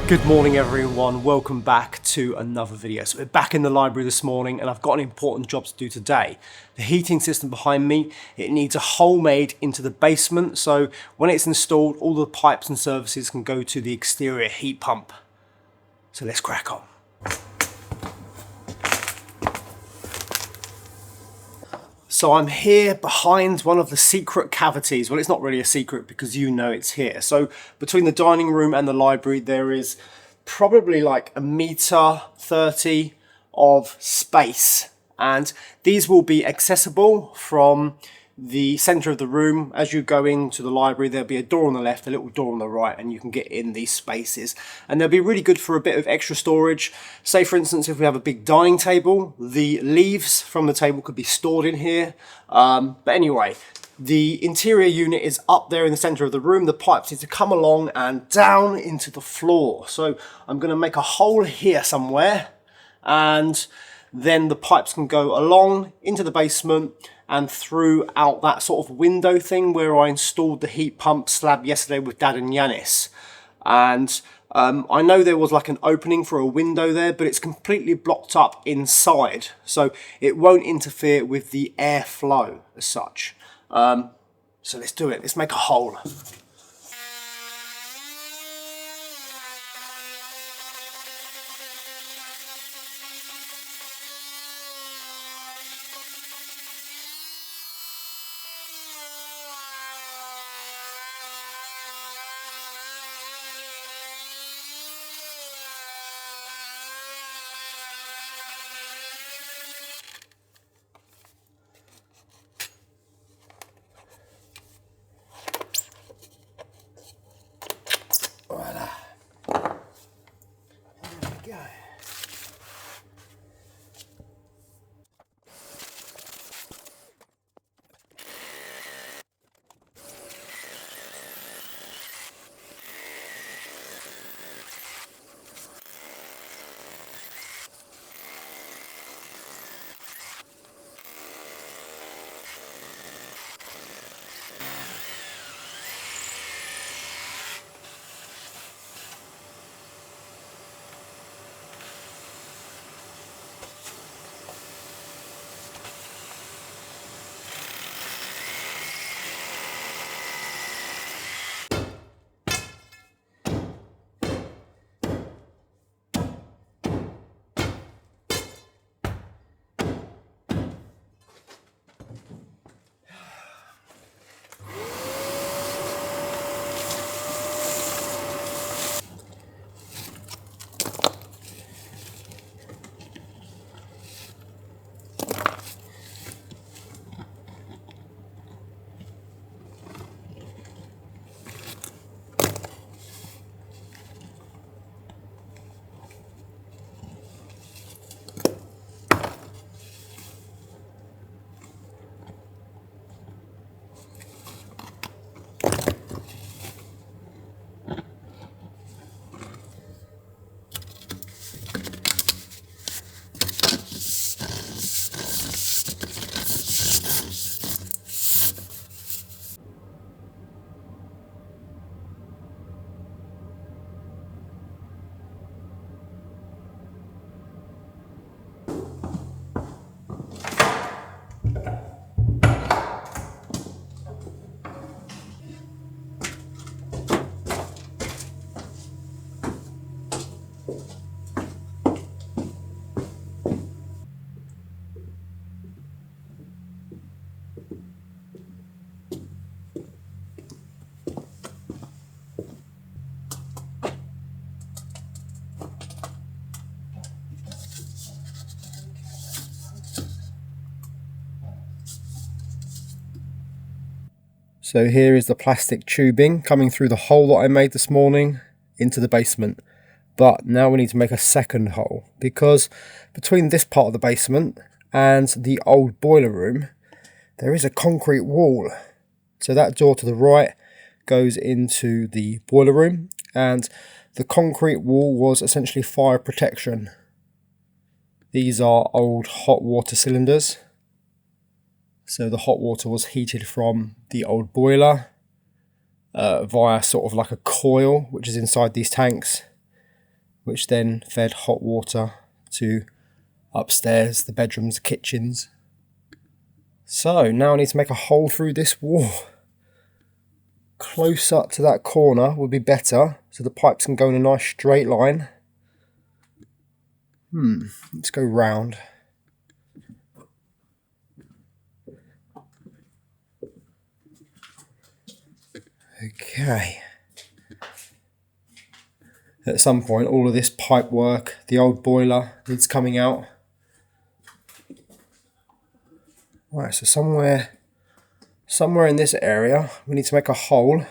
Good morning everyone, welcome back to another video. So we're back in the library this morning and I've got an important job to do today. The heating system behind me, it needs a hole made into the basement, so when it's installed all the pipes and services can go to the exterior heat pump. So let's crack on. So I'm here behind one of the secret cavities. Well, it's not really a secret because you know it's here. So between the dining room and the library, there is probably like 1.30 meters of space. And these will be accessible from the center of the room. As you go into the library, there'll be a door on the left, a little door on the right, and you can get in these spaces. And they'll be really good for a bit of extra storage. Say for instance, if we have a big dining table, the leaves from the table could be stored in here. But anyway, the interior unit is up there in the center of the room. The pipes need to come along and down into the floor. So I'm going to make a hole here somewhere, and then the pipes can go along into the basement and through out that sort of window thing where I installed the heat pump slab yesterday with Dad and Yanis. And I know there was like an opening for a window there, but it's completely blocked up inside, so it won't interfere with the airflow as such. So let's do it, let's make a hole. Voila. There we go. So here is the plastic tubing coming through the hole that I made this morning into the basement. But now we need to make a second hole, because between this part of the basement and the old boiler room, there is a concrete wall. So that door to the right goes into the boiler room, and the concrete wall was essentially fire protection. These are old hot water cylinders. So the hot water was heated from the old boiler via sort of like a coil which is inside these tanks, which then fed hot water to upstairs, the bedrooms, kitchens. So now I need to make a hole through this wall. Close up to that corner would be better, so the pipes can go in a nice straight line. Let's go round. Okay. At some point, all of this pipe work, the old boiler needs coming out. Right, so somewhere in this area, we need to make a hole.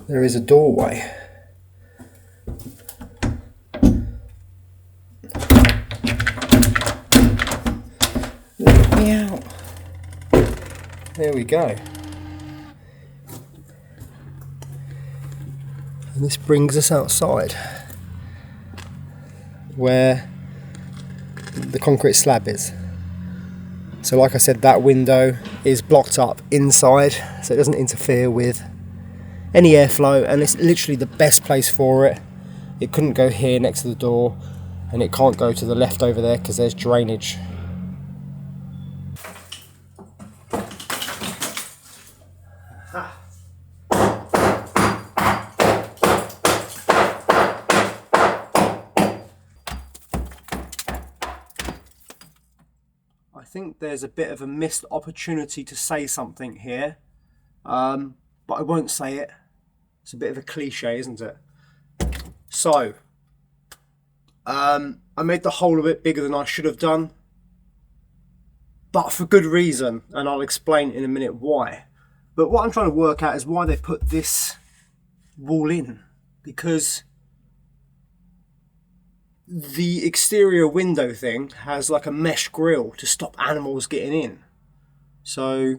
There is a doorway. Let me out. There we go. And this brings us outside, where the concrete slab is. So like I said, that window is blocked up inside, so it doesn't interfere with any airflow, and it's literally the best place for it. It couldn't go here next to the door, and it can't go to the left over there because there's drainage. I think there's a bit of a missed opportunity to say something here, but I won't say it. It's a bit of a cliche, isn't it? So, I made the hole a bit bigger than I should have done, but for good reason, and I'll explain in a minute why. But what I'm trying to work out is why they put this wall in, because the exterior window thing has like a mesh grille to stop animals getting in. So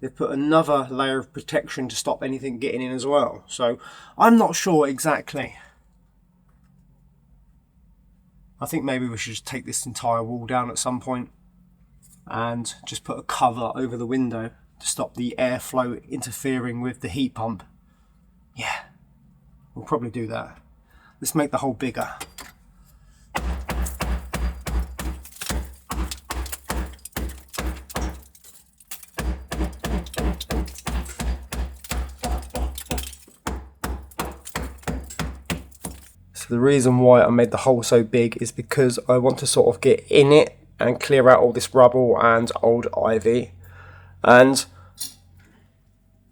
they've put another layer of protection to stop anything getting in as well. So I'm not sure exactly. I think maybe we should just take this entire wall down at some point and just put a cover over the window to stop the airflow interfering with the heat pump. Yeah, we'll probably do that. Let's make the hole bigger. So the reason why I made the hole so big is because I want to sort of get in it and clear out all this rubble and old ivy. And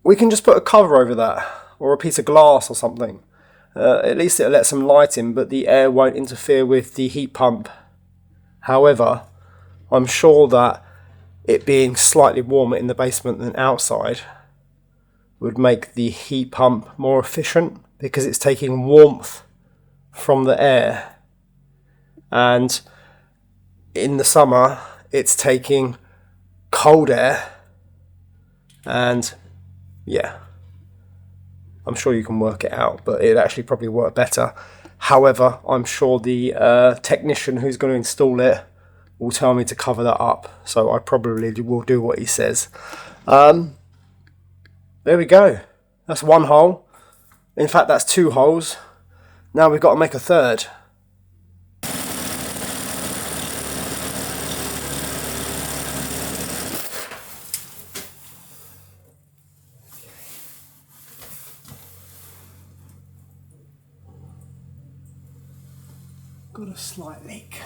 we can just put a cover over that, or a piece of glass or something. At least it'll let some light in, but the air won't interfere with the heat pump. However, I'm sure that it being slightly warmer in the basement than outside would make the heat pump more efficient, because it's taking warmth from the air, and in the summer it's taking cold air. And yeah, I'm sure you can work it out, but it'd actually probably work better. However, I'm sure the technician who's going to install it will tell me to cover that up, so I probably will do what he says. There we go. That's one hole. In fact, that's two holes. Now we've got to make a third. Got a slight leak.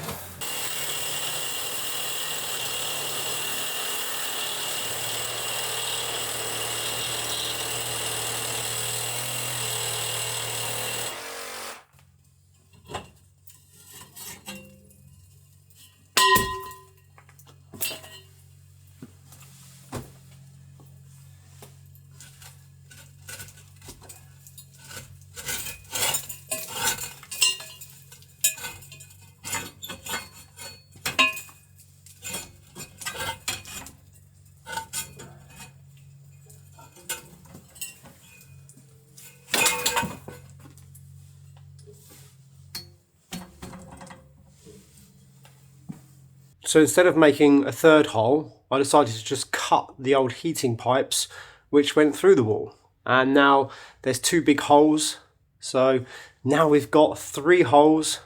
So instead of making a third hole, I decided to just cut the old heating pipes which went through the wall. and now there's 2 big holes. So now we've got 3 holes.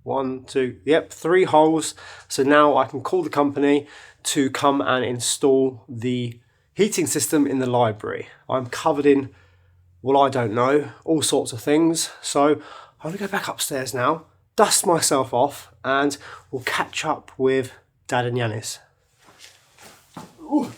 1, 2, yep, 3 holes. So now I can call the company to come and install the heating system in the library. I'm covered in, well, I don't know, all sorts of things. So I'm gonna go back upstairs now, dust myself off, and we'll catch up with Dad and Yanis. Ooh.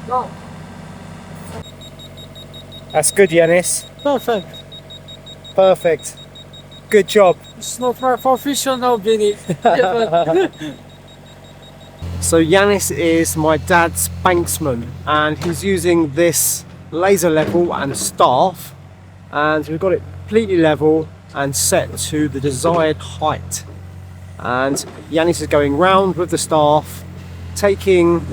No. That's good, Yanis. Perfect. Perfect. Good job. It's not my professional, Benny. So Yanis is my dad's banksman, and he's using this laser level and staff, and we've got it completely level and set to the desired height. And Yanis is going round with the staff, taking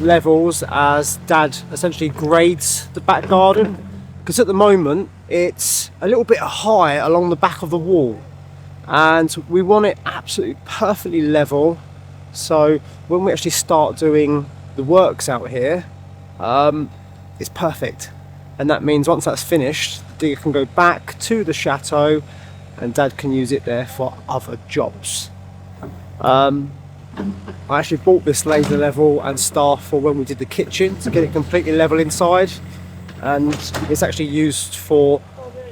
levels as Dad essentially grades the back garden, because at the moment it's a little bit high along the back of the wall, and we want it absolutely perfectly level. So when we actually start doing the works out here, it's perfect. And that means once that's finished, the digger can go back to the chateau and Dad can use it there for other jobs. I actually bought this laser level and staff for when we did the kitchen to get it completely level inside, and it's actually used for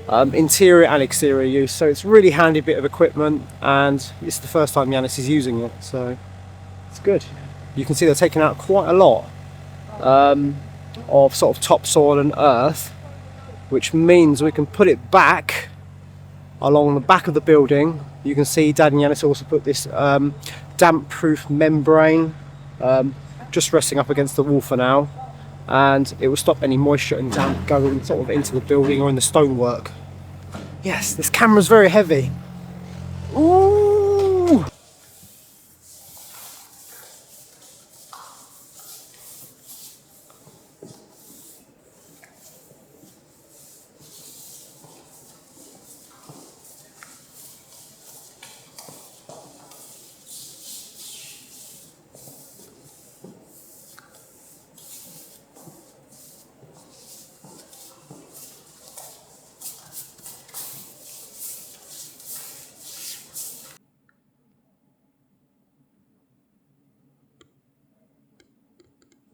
interior and exterior use, so it's a really handy bit of equipment, and it's the first time Yanis is using it, so it's good. You can see they're taking out quite a lot of sort of topsoil and earth, which means we can put it back along the back of the building. You can see Dad and Yanis also put this damp-proof membrane just resting up against the wall for now, and it will stop any moisture and damp going sort of into the building or in the stonework. Yes, this camera's very heavy. Ooh!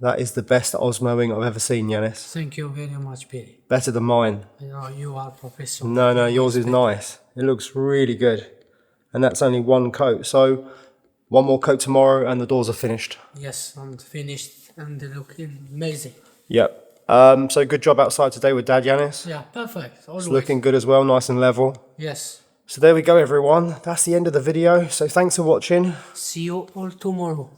That is the best osmoing I've ever seen, Yanis. Thank you very much, Benny. Better than mine. I know you are professional. No, yours is nice. It looks really good. And that's only 1 coat. So 1 more coat tomorrow and the doors are finished. Yes, and finished, and they look amazing. Yep. So good job outside today with Dad, Yanis. Yeah, perfect. Always. It's looking good as well, nice and level. Yes. So there we go, everyone. That's the end of the video. So thanks for watching. See you all tomorrow.